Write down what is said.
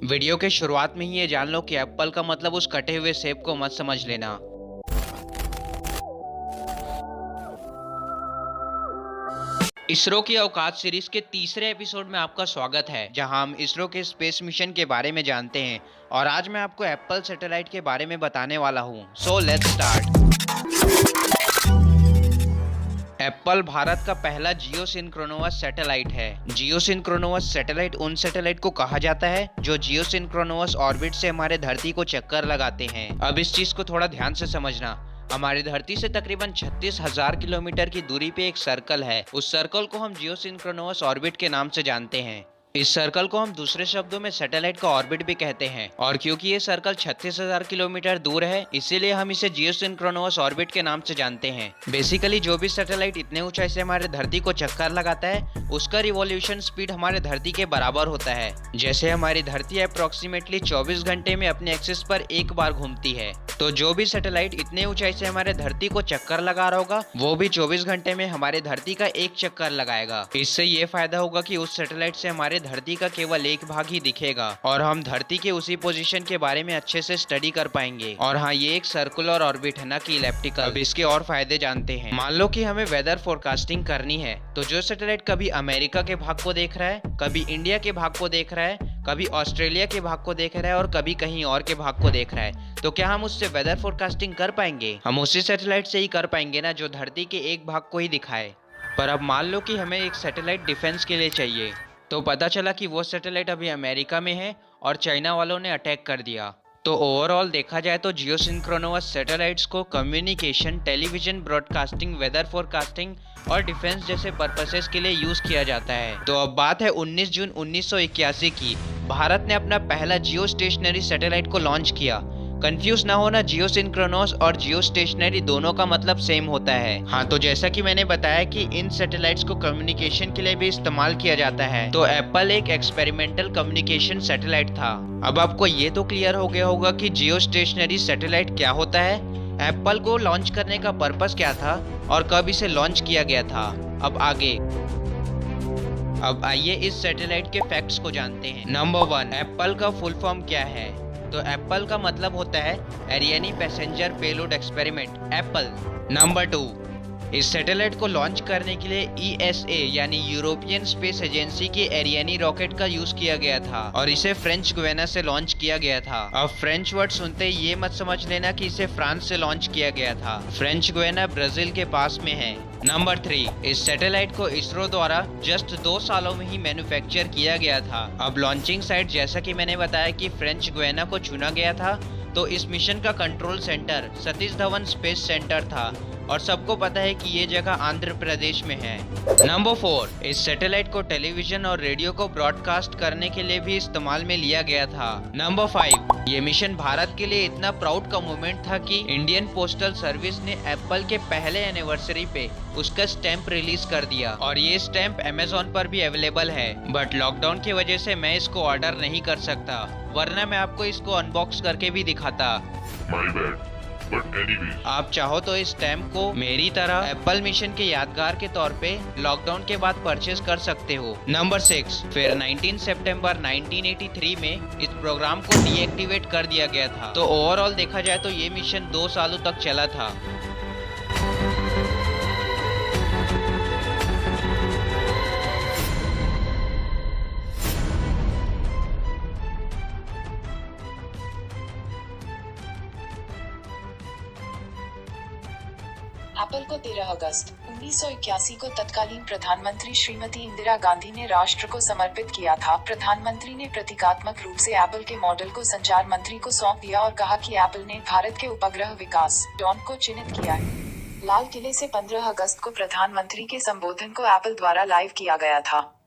Video के शुरुआत में ही ये जान लो कि एप्पल का मतलब उस कटे हुए सेब को मत समझ लेना। इसरो की अवकाश सीरीज के तीसरे एपिसोड में आपका स्वागत है, जहां हम इसरो के स्पेस मिशन के बारे में जानते हैं। और आज मैं आपको एप्पल सैटेलाइट के बारे में बताने वाला हूं। So let's start. Apple Bharat का पहला जियो सिंक्रोनस सैटेलाइट है। जियो सिंक्रोनस सैटेलाइट उन सैटेलाइट को कहा जाता है जो जियो सिंक्रोनस ऑर्बिट से हमारे धरती को चक्कर लगाते हैं। अब इस चीज को थोड़ा ध्यान से समझना। हमारी धरती से तकरीबन 36,000 किलोमीटर की दूरी पे एक सर्कल है। उस सर्कल को हम जियो सिंक्रोनस ऑर्बिट के नाम से जानते हैं। इस सर्कल को हम दूसरे शब्दों में सैटेलाइट का ऑर्बिट भी कहते हैं। और क्योंकि ये सर्कल 36,000 किलोमीटर दूर है, इसीलिए हम इसे जियो सिंक्रोनस ऑर्बिट के नाम से जानते हैं। बेसिकली जो भी सैटेलाइट इतने ऊंचाई से हमारे धरती को चक्कर लगाता है, उसका रिवॉल्यूशन स्पीड हमारे धरती के बराबर होता है। जैसे हमारी धरती अप्रोक्सीमेटली 24 घंटे में अपने एक्सिस पर एक बार घूमती है, तो जो भी सैटेलाइट इतने ऊंचाई से हमारे धरती को चक्कर लगा रहा होगा, वो भी 24 घंटे में हमारे धरती का एक चक्कर लगाएगा। इससे ये फायदा होगा कि उस सैटेलाइट से हमारे धरती का केवल एक भाग ही दिखेगा और हम धरती के उसी पोजीशन के बारे में अच्छे से स्टडी कर पाएंगे। और हाँ, ये एक सर्कुलर ऑर्बिट है, ना कि इलिप्टिकल। अब इसके और फायदे जानते हैं। मान लो कि हमें वेदर फोरकास्टिंग करनी है, तो जो सैटेलाइट कभी अमेरिका के भाग को देख रहा है, कभी इंडिया के भाग को देख रहा है, कभी ऑस्ट्रेलिया के भाग को देख रहा है और कभी कहीं और के भाग को देख रहा है, तो क्या हम उससे वेदर फोरकास्टिंग कर पाएंगे? हम उसी सैटेलाइट से ही कर पाएंगे ना, जो धरती के एक भाग को ही दिखाए। पर अब मान लो कि हमें एक सैटेलाइट डिफेंस के लिए चाहिए, तो पता चला कि वो सैटेलाइट अभी अमेरिका में है और चाइना वालों ने अटैक कर दिया। तो ओवरऑल देखा जाए तो जियो सिंक्रोनस सैटेलाइट्स को communication, television broadcasting, weather forecasting और डिफेंस जैसे पर्पसेस के लिए यूज किया जाता है। तो अब बात है 19 जून 1981 की। भारत ने अपना पहला जियो स्टेशनरी सैटेलाइट को लॉन्च किया। कंफ्यूज ना होना, जियो सिंक्रोनस और जियो स्टेशनरी दोनों का मतलब सेम होता है। हाँ, तो जैसा कि मैंने बताया कि इन सैटेलाइट्स को कम्युनिकेशन के लिए भी इस्तेमाल किया जाता है, तो एप्पल एक एक्सपेरिमेंटल कम्युनिकेशन सैटेलाइट था। अब आपको ये तो क्लियर हो गया होगा कि जियो स्टेशनरी सैटेलाइट क्या होता है, एप्पल को लॉन्च करने का पर्पस क्या था और कब इसे लॉन्च किया गया था। अब आगे, अब आइए इस सैटेलाइट के फैक्ट्स को जानते हैं। नंबर 1, एप्पल का फुल फॉर्म क्या है? तो एप्पल का मतलब होता है Ariane passenger payload experiment, APPLE. Number 2, इस सैटेलाइट को लॉन्च करने के लिए ESA यानी यूरोपियन स्पेस एजेंसी के एरियनी रॉकेट का यूज किया गया था और इसे फ्रेंच गुयाना से लॉन्च किया गया था। अब फ्रेंच वर्ड सुनते ही ये मत समझ लेना कि इसे फ्रांस से लॉन्च किया गया था। फ्रेंच गुयाना ब्राजील के पास में है। नंबर 3, इस सैटेलाइट को इसरो द्वारा जस्ट 2 सालों में ही मैन्युफैक्चर किया गया था। अब लॉन्चिंग साइट, जैसा कि मैंने बताया कि फ्रेंच गुयाना को चुना गया था, तो इस मिशन का control centre Satish Dhawan space centre था और सबको पता है कि ये जगह आंध्र प्रदेश में है। नंबर 4, इस सैटेलाइट को टेलीविजन और रेडियो को ब्रॉडकास्ट करने के लिए भी इस्तेमाल में लिया गया था। नंबर 5, ये मिशन भारत के लिए इतना प्राउड का मोमेंट था कि इंडियन पोस्टल सर्विस ने एप्पल के पहले एनिवर्सरी पे उसका स्टैंप रिलीज कर दिया और ये स्टैंप अमेज़न पर भी अवेलेबल है। बट लॉकडाउन की वजह से मैं इसको ऑर्डर नहीं कर सकता, वरना मैं आपको इसको अनबॉक्स करके भी दिखाता। My bad. But anyway. आप चाहो तो इस स्टैम्प को मेरी तरह एप्पल मिशन के यादगार के तौर पे लॉकडाउन के बाद परचेज कर सकते हो। नंबर 6, फिर 19 सितंबर 1983 में इस प्रोग्राम को डीएक्टिवेट कर दिया गया था। तो ओवरऑल देखा जाए तो ये मिशन 2 सालों तक चला था। एप्पल को 13 अगस्त 1981 को तत्कालीन प्रधानमंत्री श्रीमती इंदिरा गांधी ने राष्ट्र को समर्पित किया था। प्रधानमंत्री ने प्रतीकात्मक रूप से एप्पल के मॉडल को संचार मंत्री को सौंप दिया और कहा कि एप्पल ने भारत के उपग्रह विकास डॉन को चिन्हित किया है। लाल किले से 15 अगस्त को प्रधानमंत्री के संबोधन को एप्पल द्वारा लाइव किया गया था।